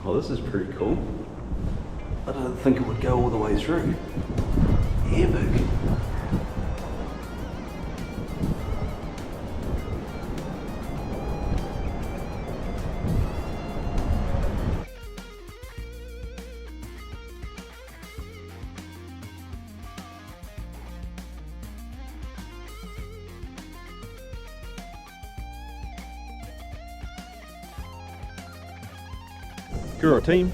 Oh, this is pretty cool. I don't think it would go all the way through. Yeah, big. Kia ora team,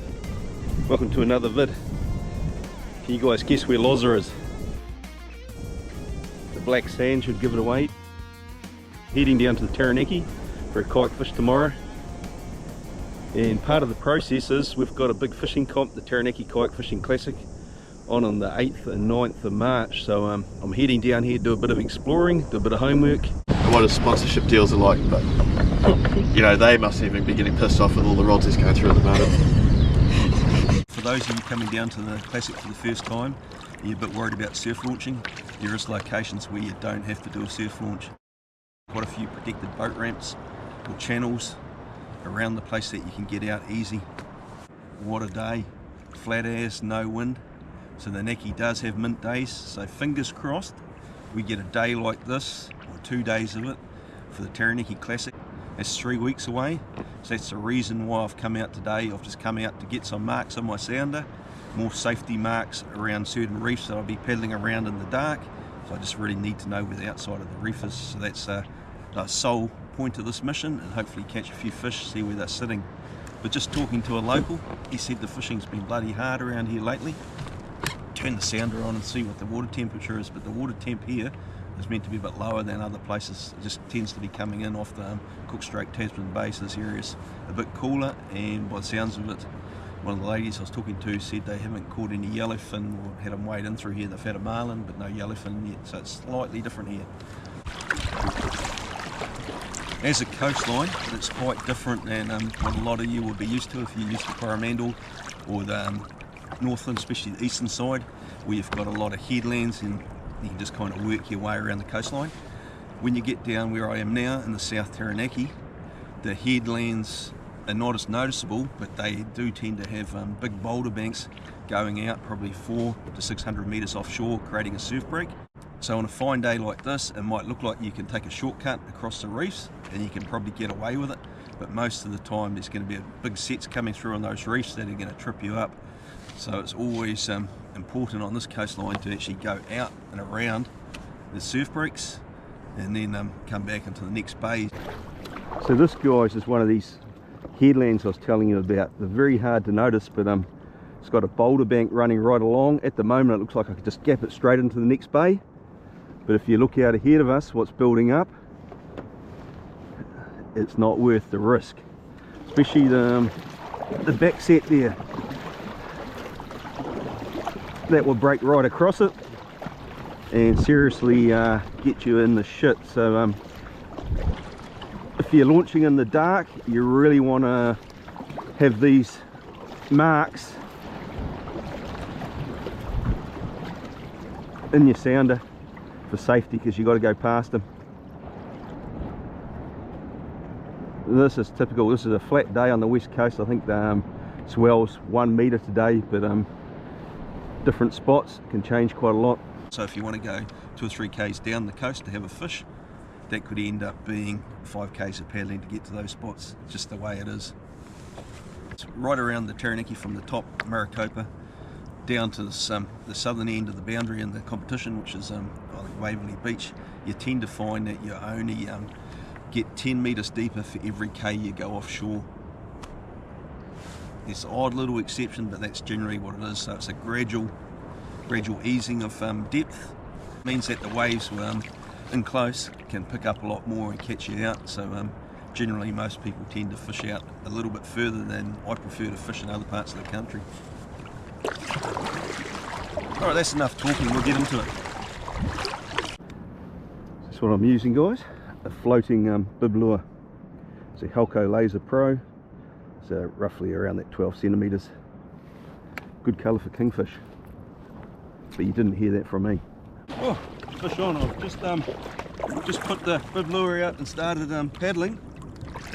welcome to another vid. Can you guys guess where Loza is? The black sand should give it away. Heading down to the Taranaki for a kayak fish tomorrow. And part of the process is we've got a big fishing comp, the Taranaki Kayak Fishing Classic, on the 8th and 9th of March. So I'm heading down here to do a bit of exploring, do a bit of homework. What his sponsorship deals are like, but you know, they must even be getting pissed off with all the rods he's going through at the moment. For those of you coming down to the Classic for the first time, you're a bit worried about surf launching, there is locations where you don't have to do a surf launch. Quite a few protected boat ramps or channels around the place that you can get out easy. What a day, flat as, no wind. So the Naki does have mint days, so fingers crossed we get a day like this, or 2 days of it, for the Taranaki Classic. It's 3 weeks away, so that's the reason why I've come out today. I've just come out to get some marks on my sounder, more safety marks around certain reefs that I'll be paddling around in the dark. So I just really need to know where the outside of the reef is. So that's the sole point of this mission, and hopefully catch a few fish, see where they're sitting. But just talking to a local, he said the fishing's been bloody hard around here lately. Turn the sounder on and see what the water temperature is, but the water temp here is meant to be a bit lower than other places. It just tends to be coming in off the Cook Strait, Tasman Bay, so this area's a bit cooler, and by the sounds of it, one of the ladies I was talking to said they haven't caught any yellowfin or had them wade in through here. They've had a marlin but no yellowfin yet, so it's slightly different here. As a coastline, it's quite different than what a lot of you will be used to if you're used to Coromandel or the Northland, especially the eastern side, where you've got a lot of headlands and you can just kind of work your way around the coastline. When you get down where I am now in the South Taranaki, the headlands are not as noticeable, but they do tend to have big boulder banks going out probably 400 to 600 metres offshore, creating a surf break. So on a fine day like this, it might look like you can take a shortcut across the reefs and you can probably get away with it, but most of the time there's going to be big sets coming through on those reefs that are going to trip you up. So it's always important on this coastline to actually go out and around the surf breaks and then come back into the next bay. So this, guys, is one of these headlands I was telling you about. They're very hard to notice, but it's got a boulder bank running right along. At the moment it looks like I could just gap it straight into the next bay, but if you look out ahead of us, what's building up, it's not worth the risk, especially the back set there. That will break right across it and seriously get you in the shit. So if you're launching in the dark, you really want to have these marks in your sounder for safety, because you've got to go past them. This is typical. This is a flat day on the west coast. I think the swell's 1 metre today, but different spots can change quite a lot. So if you want to go 2 or 3 k's down the coast to have a fish, that could end up being 5 k's of paddling to get to those spots. It's just the way it is. It's right around the Taranaki from the top, Maricopa, down to the southern end of the boundary in the competition, which is I think Waverley Beach. You tend to find that you only get 10 metres deeper for every k you go offshore. There's an odd little exception, but that's generally what it is. So it's a gradual easing of depth. It means that the waves in close can pick up a lot more and catch you out. So generally most people tend to fish out a little bit further than I prefer to fish in other parts of the country. Alright, that's enough talking, we'll get into it. That's what I'm using, guys. A floating bib lure. It's a Helco Laser Pro. So roughly around that 12 centimetres. Good colour for kingfish. But you didn't hear that from me. Oh, fish on. I've just put the bib lure out and started paddling.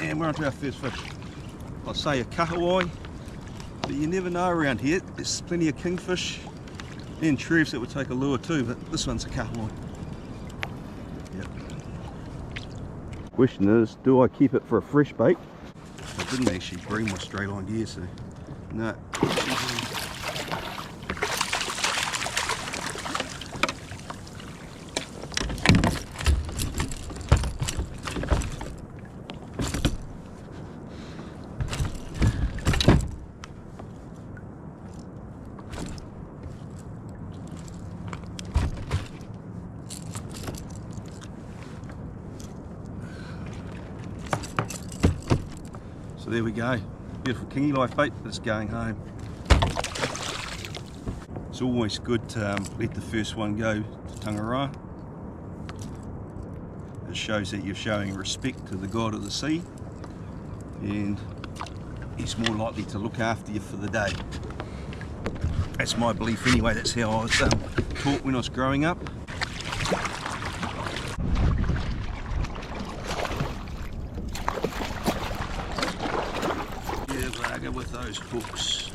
And we're onto our first fish. I'll say a kahawai. But you never know around here. There's plenty of kingfish and shrews that would take a lure too, but this one's a kahawai. Yep. Question is, do I keep it for a fresh bait? I didn't actually bring my straight line gear, so no. So there we go, beautiful kingy life bait, but it's going home. It's always good to let the first one go to Tangaroa. It shows that you're showing respect to the god of the sea, and he's more likely to look after you for the day. That's my belief anyway, that's how I was taught when I was growing up. With those hooks.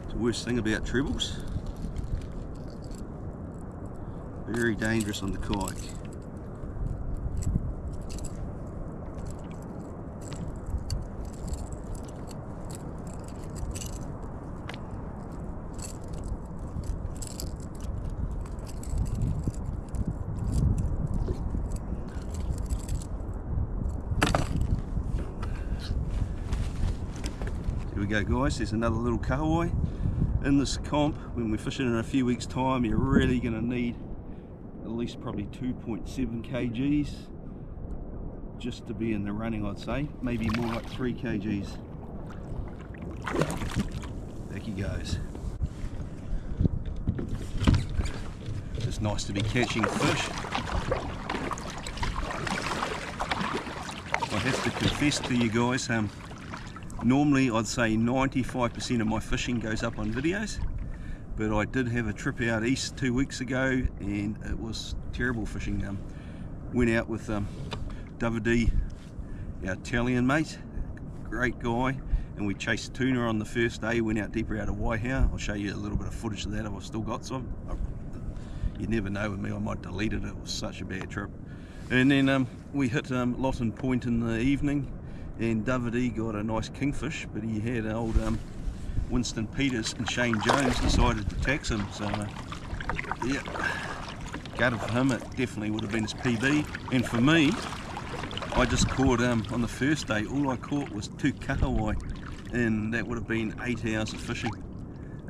It's the worst thing about trebles. Very dangerous on the kayak. Here we go guys, there's another little kahawai. In this comp, when we're fishing in a few weeks time, you're really going to need at least probably 2.7 kgs just to be in the running, I'd say. Maybe more like 3 kgs. Back he goes. It's nice to be catching fish. I have to confess to you guys, normally I'd say 95% of my fishing goes up on videos, but I did have a trip out east 2 weeks ago and it was terrible fishing. Went out with Davide, our Italian mate, great guy, and we chased tuna on the first day. Went out deeper out of Waihau. I'll show you a little bit of footage of that if I've still got some. You never know with me, I might delete it, it was such a bad trip. And then we hit Lawton Point in the evening, and Davide got a nice kingfish, but he had old Winston Peters and Shane Jones decided to tax him, so yeah, gutted for him. It definitely would have been his PB. And for me, I just caught on the first day, all I caught was 2 kahawai, and that would have been 8 hours of fishing,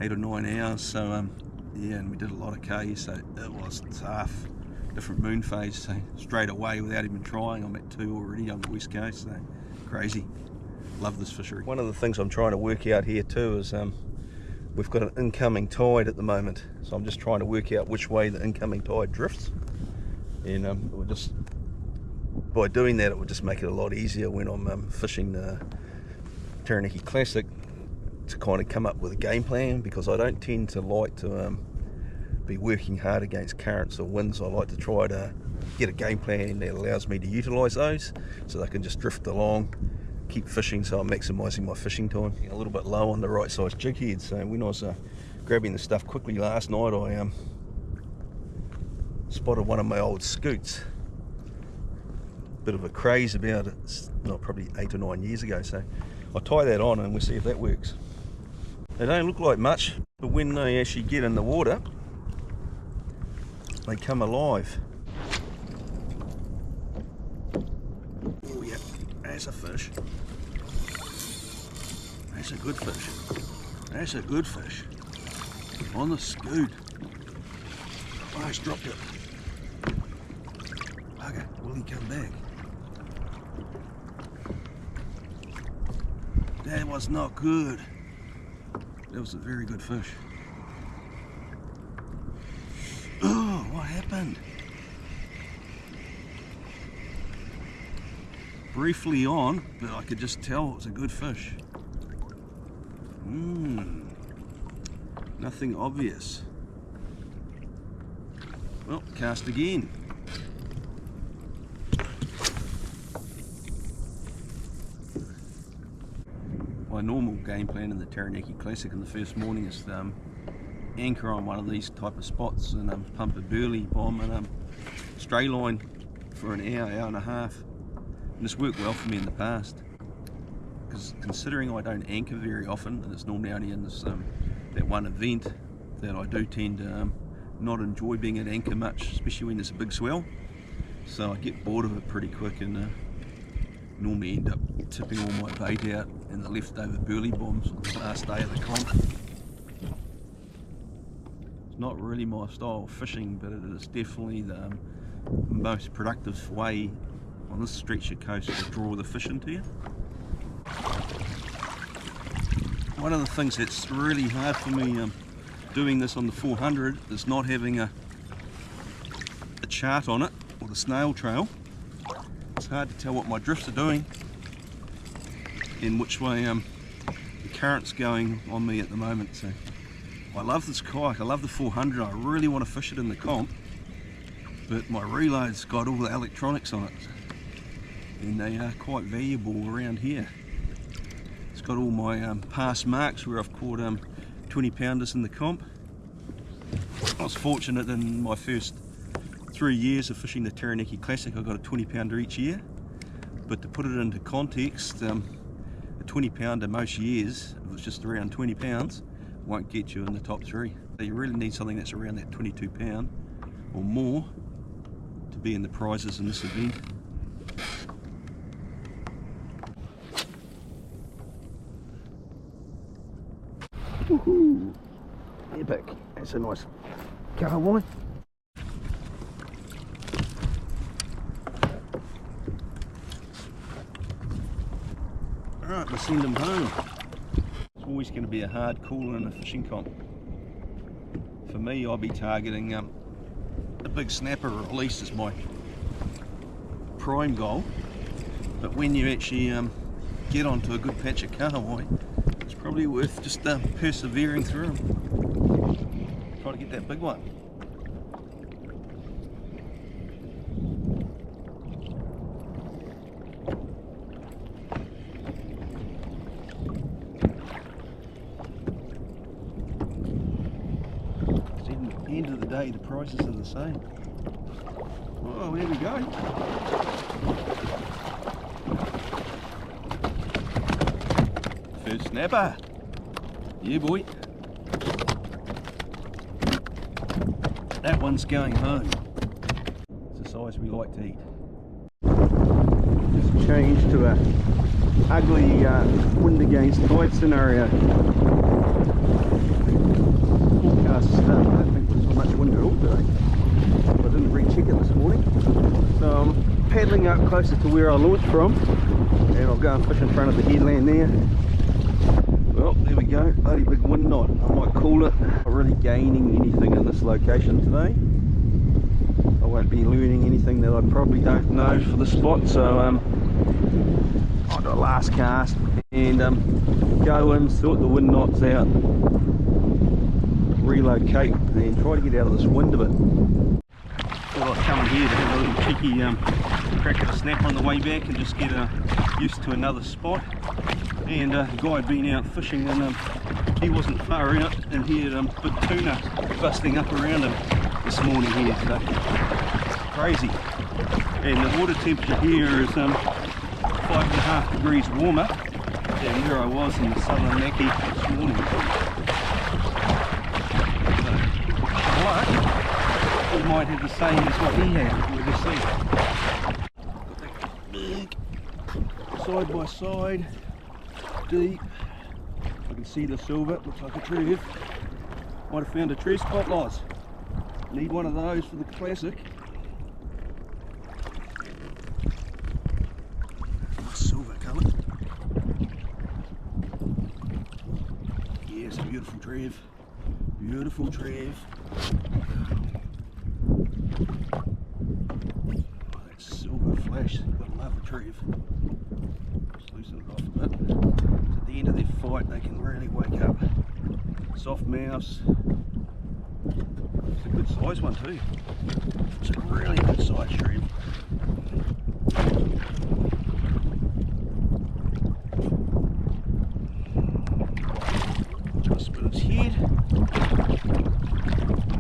8 or 9 hours. So yeah, and we did a lot of Ks, so it was tough. Different moon phase, so straight away without even trying, I'm at 2 already on the west coast. So crazy. Love this fishery. One of the things I'm trying to work out here too is we've got an incoming tide at the moment, so I'm just trying to work out which way the incoming tide drifts, and it would just, by doing that, it would just make it a lot easier when I'm fishing the Taranaki Classic to kind of come up with a game plan, because I don't tend to like to be working hard against currents or winds. I like to try to get a game plan that allows me to utilise those so they can just drift along, keep fishing, so I'm maximising my fishing time. A little bit low on the right size jig head, so when I was grabbing the stuff quickly last night, I spotted one of my old scoots. Bit of a craze about it, it's not probably 8 or 9 years ago, so I'll tie that on and we'll see if that works. They don't look like much, but when they actually get in the water, they come alive. Oh yeah, that's a fish. That's a good fish. That's a good fish. On the scoot. Oh, he's dropped it. Okay, will he come back? That was not good. That was a very good fish. Oh, what happened? Briefly on, but I could just tell it was a good fish. Nothing obvious. Well, cast again. My normal game plan in the Taranaki Classic in the first morning is to anchor on one of these type of spots and pump a burley bomb and stray line for an hour, hour and a half. And it's worked well for me in the past. Because considering I don't anchor very often, and it's normally only in this that one event, that I do tend to not enjoy being at anchor much, especially when there's a big swell. So I get bored of it pretty quick and normally end up tipping all my bait out and the leftover burley bombs on the last day of the comp. It's not really my style of fishing, but it is definitely the most productive way on this stretch of coast to draw the fish into you. One of the things that's really hard for me doing this on the 400 is not having a chart on it, or the snail trail. It's hard to tell what my drifts are doing and which way the current's going on me at the moment. So I love this kayak, I love the 400, I really want to fish it in the comp, but my reload's got all the electronics on it and they are quite valuable around here. It's got all my past marks where I've caught 20 pounders in the comp. I was fortunate in my first 3 years of fishing the Taranaki Classic, I got a 20 pounder each year. But to put it into context, a 20 pounder most years, if it's just around 20 pounds, won't get you in the top 3. So you really need something that's around that 22 pound or more to be in the prizes in this event. Woohoo! Epic. That's a nice kahawai. Alright, we'll send them home. It's always going to be a hard call in a fishing comp. For me, I'll be targeting a big snapper release as my prime goal. But when you actually get onto a good patch of kahawai, it's probably worth just persevering through them. Try to get that big one. At the end of the day, the prices are the same. Oh, there we go. First snapper. Yeah, boy. That one's going home. It's the size we like to eat. Just changed to a ugly wind against tide scenario. Forecast I don't think there's much wind at all today. I didn't recheck it this morning. So I'm paddling up closer to where I launched from, and I'll go and fish in front of the headland there. Well, there we go, bloody big wind knot. I might call it. I'm not really gaining anything in this location today. I won't be learning anything that I probably don't know for the spot, so I'll do a last cast and go in, sort the wind knots out, relocate and try to get out of this wind a bit. Thought I'd come in here to have a little cheeky crack at a snapper on the way back and just get used to another spot. And a guy had been out fishing and he wasn't far out, and he had big tuna busting up around him this morning here, so crazy. And the water temperature here is 5.5 degrees warmer than where I was in the southern Naki this morning. So, we might have the same as what he had, we'll see. Big, side by side. Deep. I can see the silver, looks like a trev. Might have found a trev spot loss. Need one of those for the classic. Nice silver colour. Yes, a beautiful trev. Beautiful trev. Oh, that silver flash. Gotta love a trev. Just loosen it off a bit. At the end of their fight, they can really wake up. Soft mouths. It's a good size one too. It's a really good size shrimp.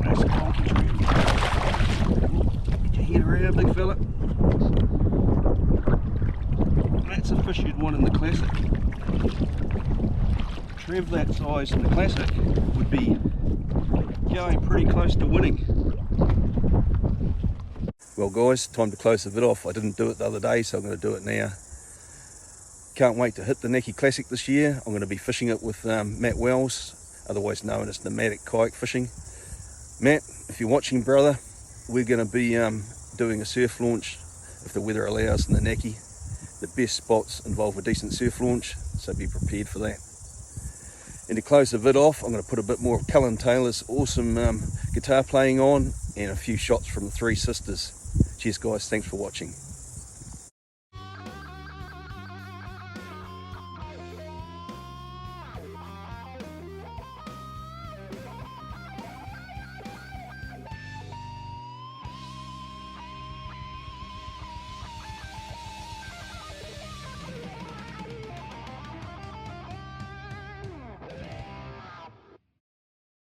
That's a honky tree. Get your head around, big fella. That's a fish you'd want in the classic. Trev that size in the classic would be going pretty close to winning. Well guys, time to close the vid off. I didn't do it the other day, so I'm going to do it now. Can't wait to hit the Taranaki Classic this year. I'm going to be fishing it with Matt Wells, otherwise known as Nomadic Kayak Fishing. Matt, if you're watching, brother, we're going to be doing a surf launch if the weather allows in the Taranaki. The best spots involve a decent surf launch, so be prepared for that. And to close the vid off, I'm going to put a bit more of Cullen Taylor's awesome guitar playing on and a few shots from the Three Sisters. Cheers guys, thanks for watching.